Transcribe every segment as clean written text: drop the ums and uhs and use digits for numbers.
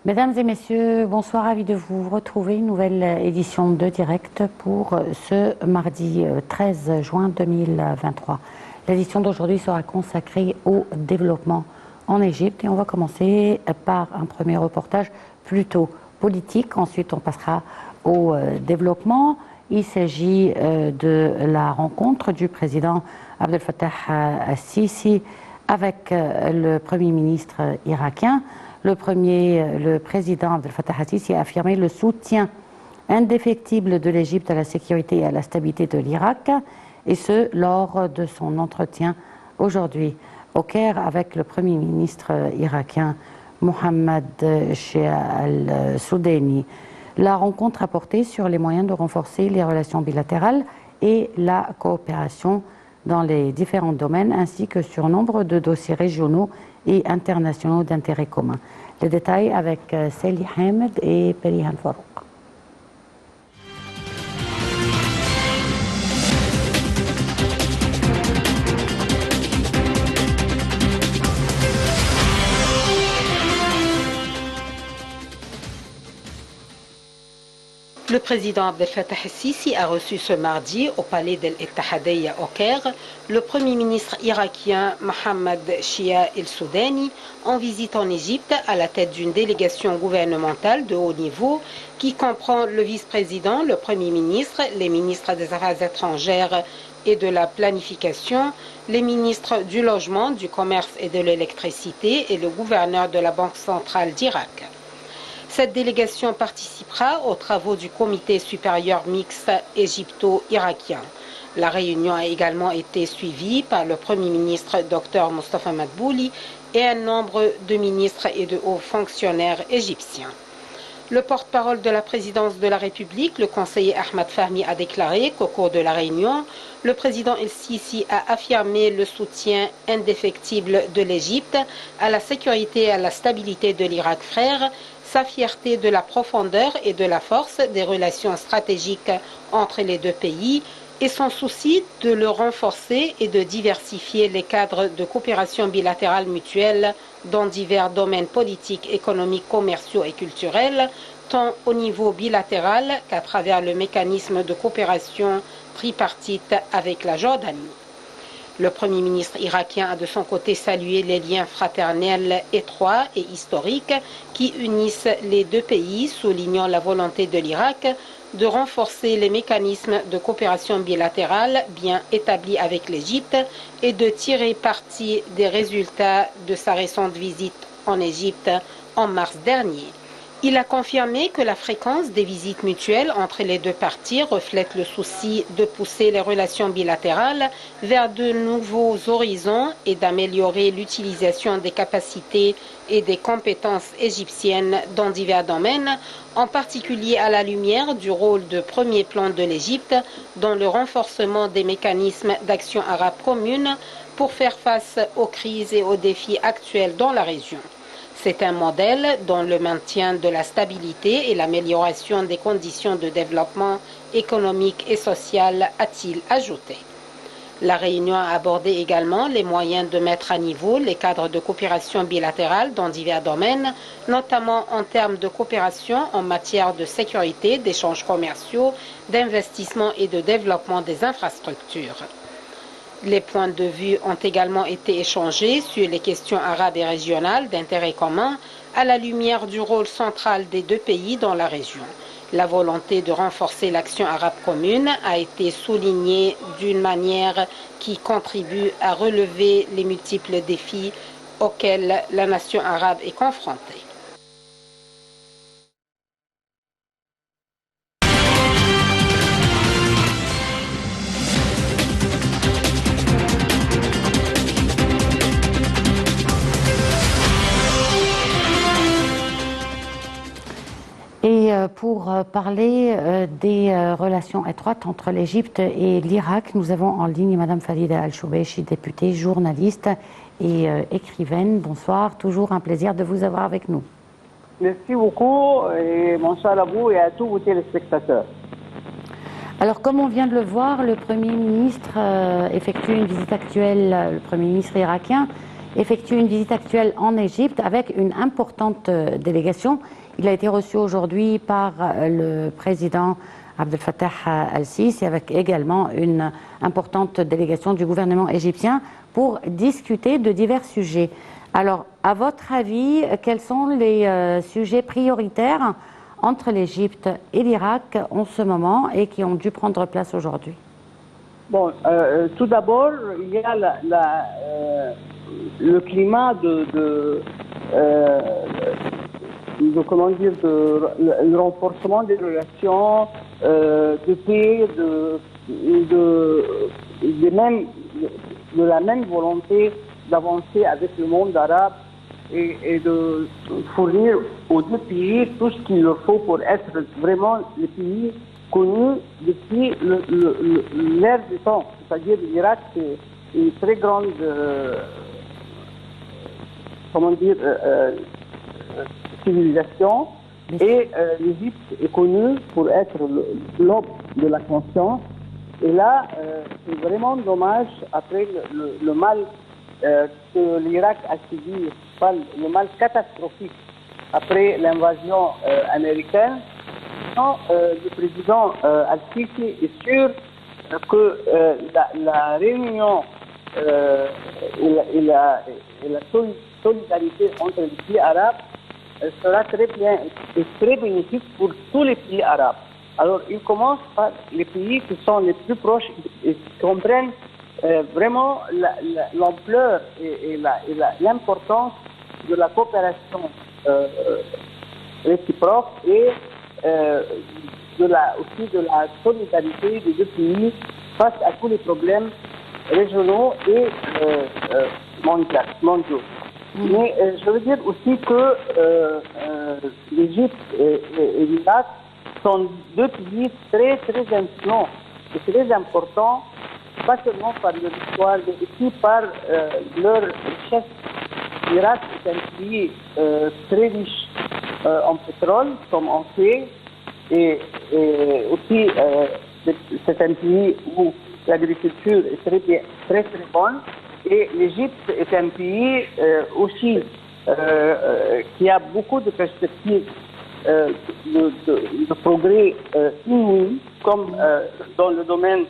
Mesdames et messieurs, bonsoir, ravi de vous retrouver. Une nouvelle édition de Direct pour ce mardi 13 juin 2023. L'édition d'aujourd'hui sera consacrée au développement en Égypte et on va commencer par un premier reportage plutôt politique. Ensuite, on passera au développement. Il s'agit de la rencontre du président Abdel Fattah al-Sisi avec le Premier ministre irakien. Le président Abdel Fattah al-Sisi a affirmé le soutien indéfectible de l'Égypte à la sécurité et à la stabilité de l'Irak, et ce, lors de son entretien aujourd'hui au Caire avec le Premier ministre irakien Mohammed Shia al-Soudaini. La rencontre a porté sur les moyens de renforcer les relations bilatérales et la coopération dans les différents domaines, ainsi que sur nombre de dossiers régionaux et internationaux d'intérêt commun. Les détails avec Sally Hamed et Perihan Farouk. Le président Abdel Fattah al-Sisi a reçu ce mardi au palais d'El-Ittihadiyya au Caire le premier ministre irakien Mohammed Shia al-Soudaini en visite en Égypte à la tête d'une délégation gouvernementale de haut niveau qui comprend le vice-président, le premier ministre, les ministres des Affaires étrangères et de la planification, les ministres du logement, du commerce et de l'électricité et le gouverneur de la Banque centrale d'Irak. Cette délégation participera aux travaux du comité supérieur mixte égypto-irakien. La réunion a également été suivie par le Premier ministre Dr Mostafa Madbouli et un nombre de ministres et de hauts fonctionnaires égyptiens. Le porte-parole de la présidence de la République, le conseiller Ahmad Fahmi, a déclaré qu'au cours de la réunion, le président El-Sisi a affirmé le soutien indéfectible de l'Égypte à la sécurité et à la stabilité de l'Irak frère, sa fierté de la profondeur et de la force des relations stratégiques entre les deux pays et son souci de le renforcer et de diversifier les cadres de coopération bilatérale mutuelle dans divers domaines politiques, économiques, commerciaux et culturels, tant au niveau bilatéral qu'à travers le mécanisme de coopération tripartite avec la Jordanie. Le Premier ministre irakien a de son côté salué les liens fraternels étroits et historiques qui unissent les deux pays, soulignant la volonté de l'Irak de renforcer les mécanismes de coopération bilatérale bien établis avec l'Égypte et de tirer parti des résultats de sa récente visite en Égypte en mars dernier. Il a confirmé que la fréquence des visites mutuelles entre les deux parties reflète le souci de pousser les relations bilatérales vers de nouveaux horizons et d'améliorer l'utilisation des capacités et des compétences égyptiennes dans divers domaines, en particulier à la lumière du rôle de premier plan de l'Égypte dans le renforcement des mécanismes d'action arabe commune pour faire face aux crises et aux défis actuels dans la région. C'est un modèle dont le maintien de la stabilité et l'amélioration des conditions de développement économique et social, a-t-il ajouté. La réunion a abordé également les moyens de mettre à niveau les cadres de coopération bilatérale dans divers domaines, notamment en termes de coopération en matière de sécurité, d'échanges commerciaux, d'investissement et de développement des infrastructures. Les points de vue ont également été échangés sur les questions arabes et régionales d'intérêt commun à la lumière du rôle central des deux pays dans la région. La volonté de renforcer l'action arabe commune a été soulignée d'une manière qui contribue à relever les multiples défis auxquels la nation arabe est confrontée. Et pour parler des relations étroites entre l'Égypte et l'Irak, nous avons en ligne Madame Farida Al-Choubeichi, députée, journaliste et écrivaine. Bonsoir, toujours un plaisir de vous avoir avec nous. Merci beaucoup et bonsoir à vous et à tous vos téléspectateurs. Alors, comme on vient de le voir, le Premier ministre effectue une visite actuelle, le Premier ministre irakien, effectue une visite actuelle en Égypte avec une importante délégation. Il a été reçu aujourd'hui par le président Abdel Fattah al-Sisi, avec également une importante délégation du gouvernement égyptien pour discuter de divers sujets. Alors, à votre avis, quels sont les sujets prioritaires entre l'Égypte et l'Irak en ce moment et qui ont dû prendre place aujourd'hui? Bon, tout d'abord, il y a le climat comment dire, le renforcement des relations de paix, de la même volonté d'avancer avec le monde arabe et de fournir aux deux pays tout ce qu'il leur faut pour être vraiment les pays connus depuis l'ère du temps. C'est-à-dire l'Irak, c'est une très grande, civilisation, et l'Égypte est connue pour être l'aube de la conscience. Et là, c'est vraiment dommage, après le mal que l'Irak a subi, le mal catastrophique après l'invasion américaine, le président al-Sisi est sûr que la réunion et la solidarité entre les pays arabes sera très bien et très bénéfique pour tous les pays arabes. Alors, il commence par les pays qui sont les plus proches et qui comprennent vraiment l'ampleur et l'importance de la coopération réciproque et aussi de la solidarité des deux pays face à tous les problèmes régionaux et mondiaux. Mais je veux dire aussi que l'Égypte et l'Irak sont deux pays très, très influents et très importants, pas seulement par leur histoire, mais aussi par leur richesse. L'Irak est un pays très riche en pétrole, comme on sait, et aussi c'est un pays où l'agriculture est très bonne. Et l'Égypte est un pays aussi qui a beaucoup de perspectives de progrès inouïs, comme dans le domaine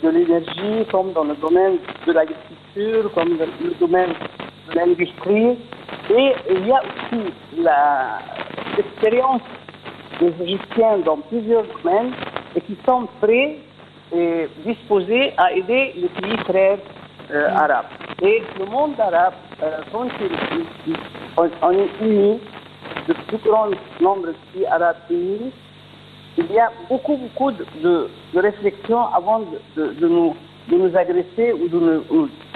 de l'énergie, comme dans le domaine de l'agriculture, comme dans le domaine de l'industrie. Et il y a aussi l'expérience des Égyptiens dans plusieurs domaines et qui sont prêts et disposés à aider les pays frères arabes. Et le monde arabe, quand on est unis, de plus grand nombre de pays arabes unis, il y a beaucoup de réflexions avant de nous agresser ou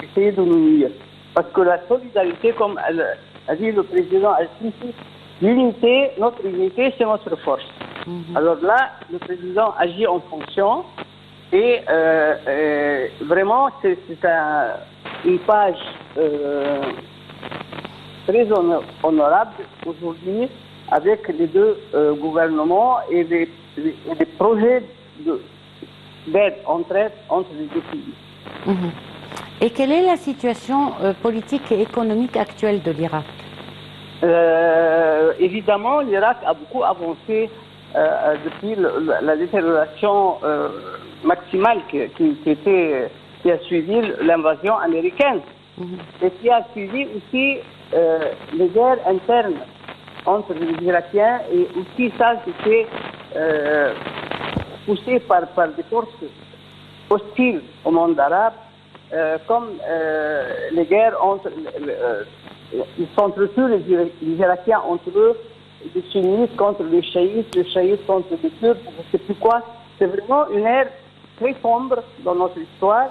d'essayer de nous nuire. Parce que la solidarité, comme a dit le président al-Sisi, notre unité, c'est notre force. Alors là, le président agit en fonction et vraiment, c'est une page très honorable aujourd'hui avec les deux gouvernements et des projets d'aide entre les deux pays. Et quelle est la situation politique et économique actuelle de l'Irak? Évidemment, l'Irak a beaucoup avancé depuis la détérioration maximale qui a suivi l'invasion américaine et qui a suivi aussi les guerres internes entre les Irakiens et aussi ça c'était poussé par des forces hostiles au monde arabe comme les guerres ils s'entretuent les Irakiens entre eux, les sunnites contre les chiites contre les Turcs, je ne sais plus quoi. C'est vraiment une ère très sombre dans notre histoire.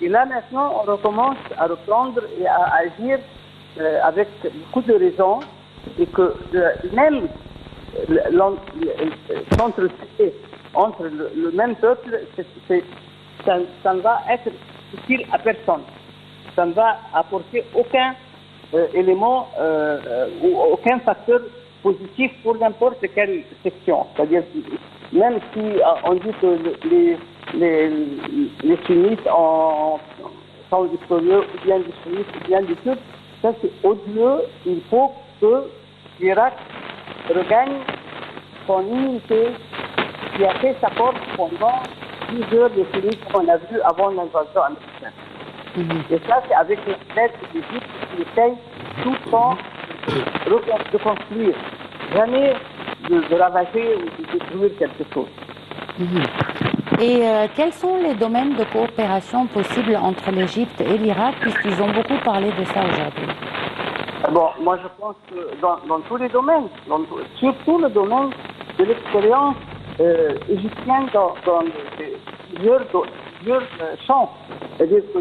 Et là maintenant, on recommence à reprendre et à agir avec beaucoup de raisons et que même s'entretuer entre le même peuple, ça ne va être utile à personne. Ça ne va apporter aucun élément ou aucun facteur positif pour n'importe quelle section. C'est-à-dire, même si on dit que les sunnites sont victorieux, ou bien du sunnite, ou bien du turc. Ça, c'est odieux. Il faut que l'Irak regagne son unité qui a fait sa force pendant plusieurs décennies qu'on a vu avant l'invasion américaine. Et ça, c'est avec l'aide de l'Égypte qui essaye tout le temps de construire, jamais de ravager ou de détruire quelque chose. Et quels sont les domaines de coopération possibles entre l'Égypte et l'Irak, puisqu'ils ont beaucoup parlé de ça aujourd'hui? Bon, moi je pense que dans tous les domaines, surtout le domaine de l'expérience égyptienne dans plusieurs champs. C'est-à-dire que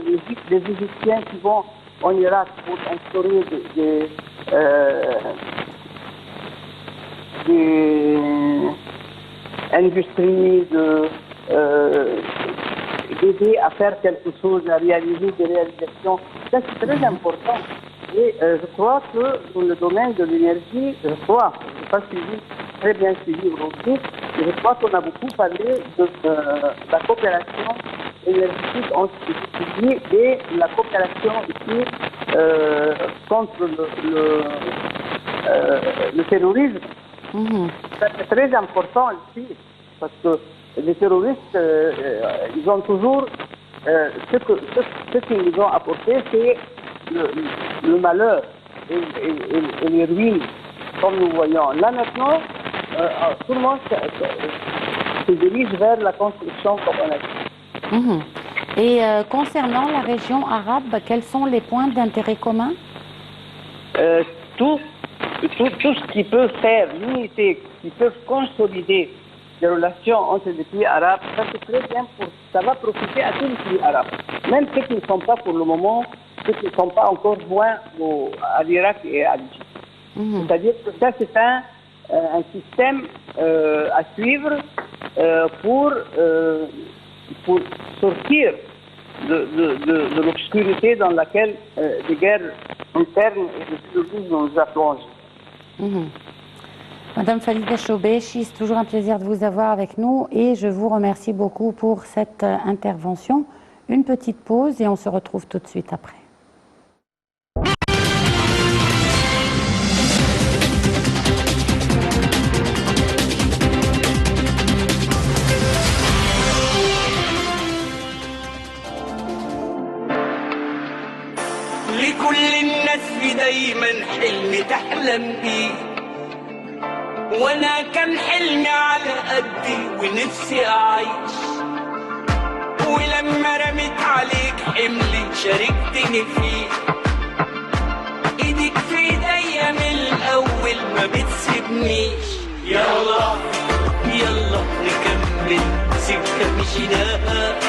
les Égyptiens qui vont en Irak pour instaurer des industries, d'aider à faire quelque chose, à réaliser des réalisations, ça c'est très important. Et je crois que dans le domaine de l'énergie, je n'ai pas très bien suivi aujourd'hui, mais je crois qu'on a beaucoup parlé de la coopération énergétique entre les pays et la coopération ici contre le terrorisme. Ça, c'est très important ici, parce que les terroristes, ils ont toujours, ce qu'ils nous ont apporté, c'est le malheur et les ruines, comme nous voyons. Là maintenant, tout le monde se dirige vers la construction, comme on a dit. Et concernant la région arabe, quels sont les points d'intérêt commun? Tout ce qui peut faire l'unité, qui peut consolider les relations entre les pays arabes, ça c'est très bien, ça va profiter à tous les pays arabes. Même ceux qui ne sont pas pour le moment, ceux qui ne sont pas encore joints à l'Irak et à l'Égypte. C'est-à-dire que ça c'est un système à suivre pour sortir de l'obscurité dans laquelle les guerres internes et le terrorisme nous a plongés. Madame Falida Chobeichi, c'est toujours un plaisir de vous avoir avec nous et je vous remercie beaucoup pour cette intervention. Une petite pause et on se retrouve tout de suite après. لكل الناس في دايما حلم تحلم بيه وانا كان حلمي على قدي ونفسي اعيش ولما رميت عليك حملي شاركتني فيه ايدك في ايديا من الاول ما بتسيبنيش يلا يلا نكمل سكه مشيناها